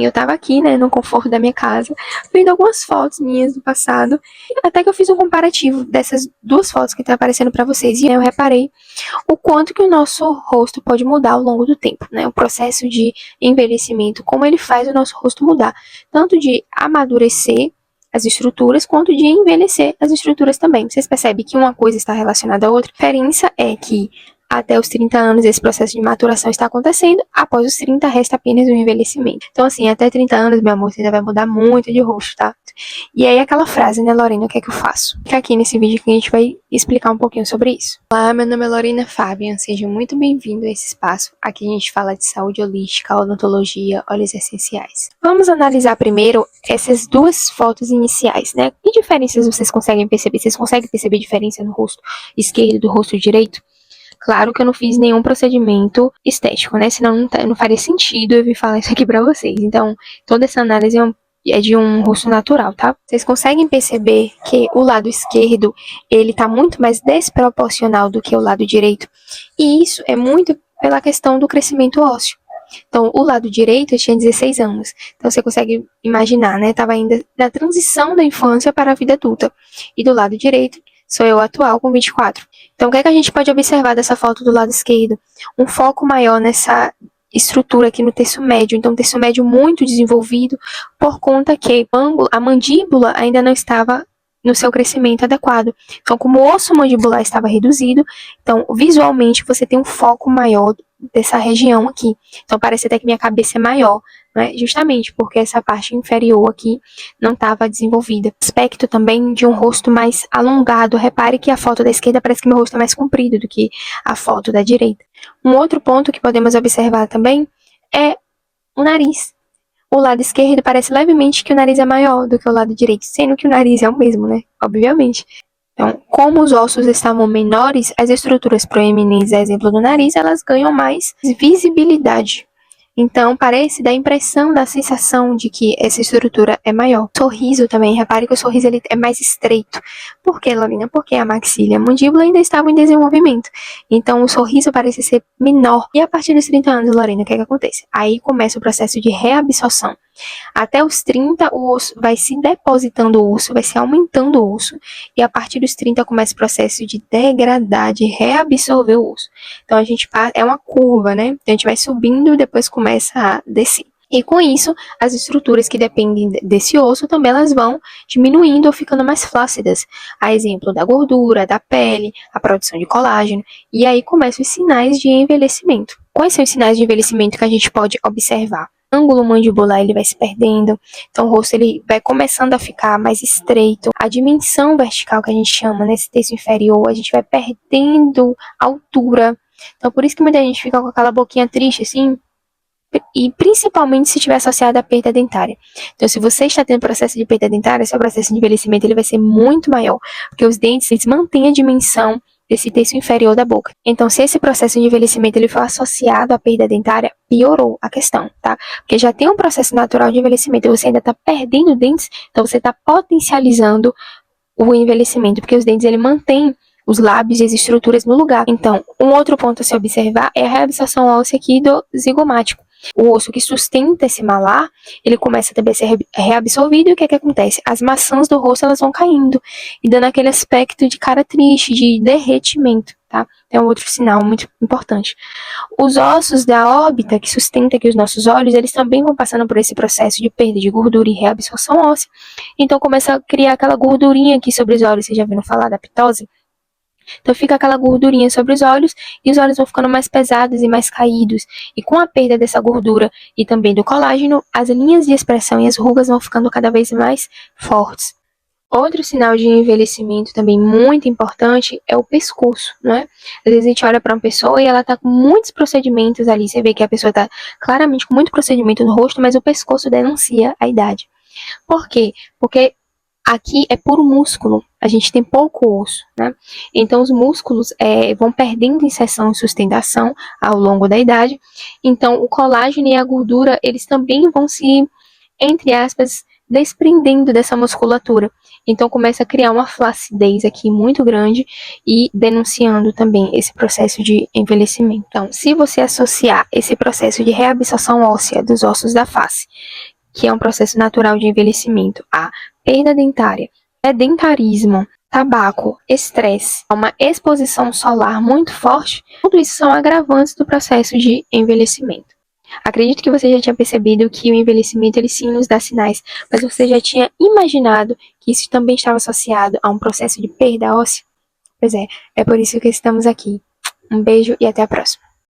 Eu tava aqui, né, no conforto da minha casa, vendo algumas fotos minhas do passado, até que eu fiz um comparativo dessas duas fotos que tá aparecendo pra vocês, e eu reparei o quanto que o nosso rosto pode mudar ao longo do tempo, né? O processo de envelhecimento, como ele faz o nosso rosto mudar, tanto de amadurecer as estruturas, quanto de envelhecer as estruturas também. Vocês percebem que uma coisa está relacionada à outra? A diferença é que até os 30 anos esse processo de maturação está acontecendo, após os 30 resta apenas o envelhecimento. Então assim, até 30 anos, meu amor, você ainda vai mudar muito de rosto, tá? E aí aquela frase, né, Lorena, o que é que eu faço? Fica aqui nesse vídeo que a gente vai explicar um pouquinho sobre isso. Olá, meu nome é Lorena Fabian, seja muito bem-vindo a esse espaço. Aqui a gente fala de saúde holística, odontologia, óleos essenciais. Vamos analisar primeiro essas duas fotos iniciais, né? Que diferenças vocês conseguem perceber? Vocês conseguem perceber diferença no rosto esquerdo e do rosto direito? Claro que eu não fiz nenhum procedimento estético, né? Senão não faria sentido eu vir falar isso aqui pra vocês. Então, toda essa análise é de um rosto natural, tá? Vocês conseguem perceber que o lado esquerdo, ele tá muito mais desproporcional do que o lado direito. E isso é muito pela questão do crescimento ósseo. Então, o lado direito eu tinha 16 anos. Então, você consegue imaginar, né? Tava ainda na transição da infância para a vida adulta. E do lado direito, sou eu atual com 24. Então, o que é que a gente pode observar dessa foto do lado esquerdo? Um foco maior nessa estrutura aqui no terço médio. Então, terço médio muito desenvolvido, por conta que a mandíbula ainda não estava no seu crescimento adequado. Então, como o osso mandibular estava reduzido, então, visualmente, você tem um foco maior dessa região aqui. Então, parece até que minha cabeça é maior, né? Justamente porque essa parte inferior aqui não estava desenvolvida. Aspecto também de um rosto mais alongado. Repare que a foto da esquerda parece que meu rosto é mais comprido do que a foto da direita. Um outro ponto que podemos observar também é o nariz. O lado esquerdo parece levemente que o nariz é maior do que o lado direito, sendo que o nariz é o mesmo, né? Obviamente. Então, como os ossos estavam menores, as estruturas proeminentes, a exemplo do nariz, elas ganham mais visibilidade. Então, parece dar a impressão, da sensação de que essa estrutura é maior. O sorriso também, repare que o sorriso ele é mais estreito. Por quê, Lorena? Porque a maxila e a mandíbula ainda estavam em desenvolvimento. Então, o sorriso parece ser menor. E a partir dos 30 anos, Lorena, o que é que acontece? Aí começa o processo de reabsorção. Até os 30, o osso vai se depositando o osso, vai se aumentando o osso, e a partir dos 30 começa o processo de degradar, de reabsorver o osso. Então a gente é uma curva, né? Então a gente vai subindo e depois começa a descer. E com isso, as estruturas que dependem desse osso também elas vão diminuindo ou ficando mais flácidas. A exemplo da gordura, da pele, a produção de colágeno. E aí começam os sinais de envelhecimento. Quais são os sinais de envelhecimento que a gente pode observar? O ângulo mandibular ele vai se perdendo, então o rosto ele vai começando a ficar mais estreito. A dimensão vertical que a gente chama nesse terço inferior, a gente vai perdendo altura. Então por isso que muita gente fica com aquela boquinha triste assim, e principalmente se estiver associada à perda dentária. Então se você está tendo processo de perda dentária, seu processo de envelhecimento ele vai ser muito maior, porque os dentes eles mantêm a dimensão desse terço inferior da boca. Então, se esse processo de envelhecimento ele for associado à perda dentária, piorou a questão, tá? Porque já tem um processo natural de envelhecimento e você ainda está perdendo dentes, então você está potencializando o envelhecimento, porque os dentes ele mantém os lábios e as estruturas no lugar. Então, um outro ponto a se observar é a reabsorção óssea aqui do zigomático. O osso que sustenta esse malar, ele começa também a ser reabsorvido, e o que é que acontece? As maçãs do rosto, elas vão caindo, e dando aquele aspecto de cara triste, de derretimento, tá? É um outro sinal muito importante. Os ossos da órbita, que sustenta aqui os nossos olhos, eles também vão passando por esse processo de perda de gordura e reabsorção óssea, então começa a criar aquela gordurinha aqui sobre os olhos, vocês já viram falar da ptose? Então fica aquela gordurinha sobre os olhos e os olhos vão ficando mais pesados e mais caídos. E com a perda dessa gordura e também do colágeno, as linhas de expressão e as rugas vão ficando cada vez mais fortes. Outro sinal de envelhecimento também muito importante é o pescoço, né? Às vezes a gente olha para uma pessoa e ela tá com muitos procedimentos ali, você vê que a pessoa tá claramente com muito procedimento no rosto, mas o pescoço denuncia a idade. Por quê? Porque aqui é puro músculo, a gente tem pouco osso, né? Então os músculos vão perdendo inserção e sustentação ao longo da idade. Então o colágeno e a gordura, eles também vão se, entre aspas, desprendendo dessa musculatura. Então começa a criar uma flacidez aqui muito grande e denunciando também esse processo de envelhecimento. Então, se você associar esse processo de reabsorção óssea dos ossos da face, que é um processo natural de envelhecimento, a perda dentária, sedentarismo, tabaco, estresse, uma exposição solar muito forte, tudo isso são agravantes do processo de envelhecimento. Acredito que você já tinha percebido que o envelhecimento ele sim nos dá sinais, mas você já tinha imaginado que isso também estava associado a um processo de perda óssea? Pois é por isso que estamos aqui. Um beijo e até a próxima.